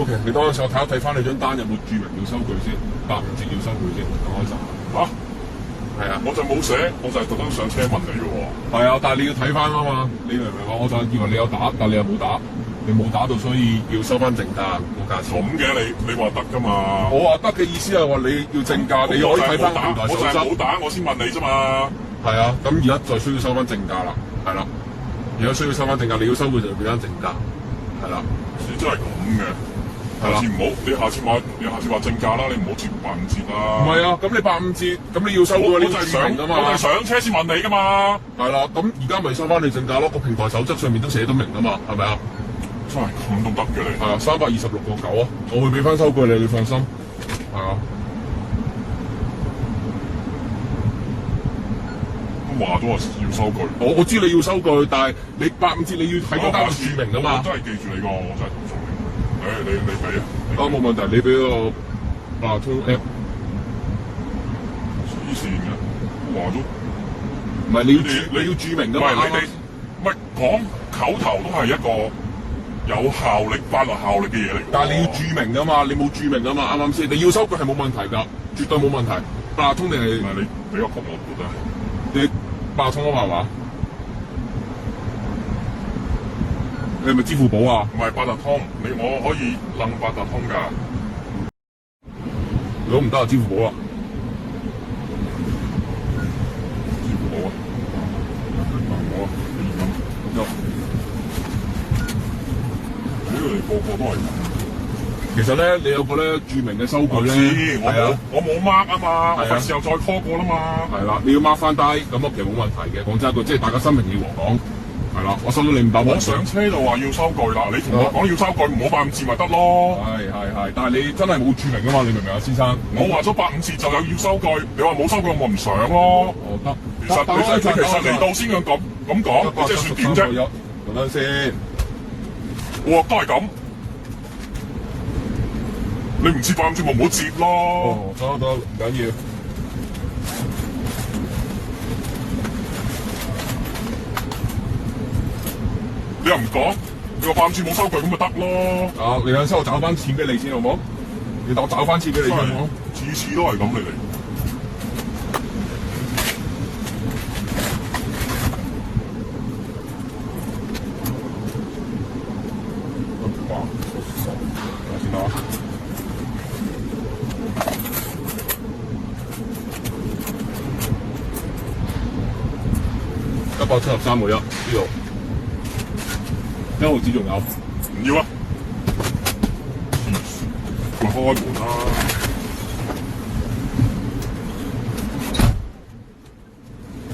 OK， 你等陣時我睇一睇翻你張單有冇註明要收據先，85折要收據先，等我一陣。係啊，我就冇寫，我就係特登上車問你嘅喎。係啊，但係你要睇翻啊嘛，你明唔明啊？我就以為你有打，但你又冇打，你冇打到，所以要收翻正價個價錢。咁嘅你話得㗎嘛？我話得嘅意思係話你要正價，你可以睇翻平台我就係冇打，我先問你啫嘛。係啊，咁而家再需要收翻正價啦，係啦。而家需要收翻正價，你要收佢就俾翻正價，係啦。你真係咁嘅。下次唔好，你下次話正價啦，你唔好接85折啦。唔係啊，咁你85折，咁你要收嘅話，你就係上㗎嘛。我就係上車先問你㗎嘛。係啦，咁而家咪收翻你正價咯，個平台守則上面都寫得明㗎嘛，係咪啊？真係咁都得嘅你。係啊，326.9啊，我會俾翻收據你，你放心。係啊。都話咗話要收據。我知你要收據，但係你85折你要睇嗰單註明㗎嘛。我真係記住你個，我真係投訴你。你俾啊！冇問題，你俾個八達通 app。黐線嘅，話咗唔係你要註明㗎嘛？唔係講口頭都係一個有效力、法律效力嘅嘢嚟。但係你要註明㗎嘛？你冇註明㗎嘛？啱啱先？你要收據係冇問題㗎，絕對冇問題。八達通定係？唔係你俾個曲我覺得。你八達通啊嘛？你係咪支付寶啊？唔係八達通，我可以掹八達通㗎。如果唔得就支付寶啊。支付寶啊！我你個個都係咁。其實咧，你有個咧註明嘅收據咧，我冇 mark 啊嘛，我費事又再拖過啦嘛。係啦，你要 mark 翻低，咁其實冇問題嘅。講真一句，即係大家心平氣和講。係啦，我收到你500蚊。我上車就話要收據啦，你同我講要收據，唔好85折咪得咯。係，但係你真係冇註明㗎嘛？你明唔明啊，先生？我話咗85折就有要收據，你話冇收據我唔上咯。得。其實嚟到先咁講，你即係算點啫？等陣先。我都係咁。你唔知85折咪唔好接咯。得，唔緊要。你又唔講，你話85折冇收據咁咪得咯。啊，你等先，我找翻錢俾你先好唔好？你等我找翻錢俾你先好唔好？次次都係咁你哋。哇，先啦。173.1呢度。1毫子仲有？唔要啊！咪開門啦！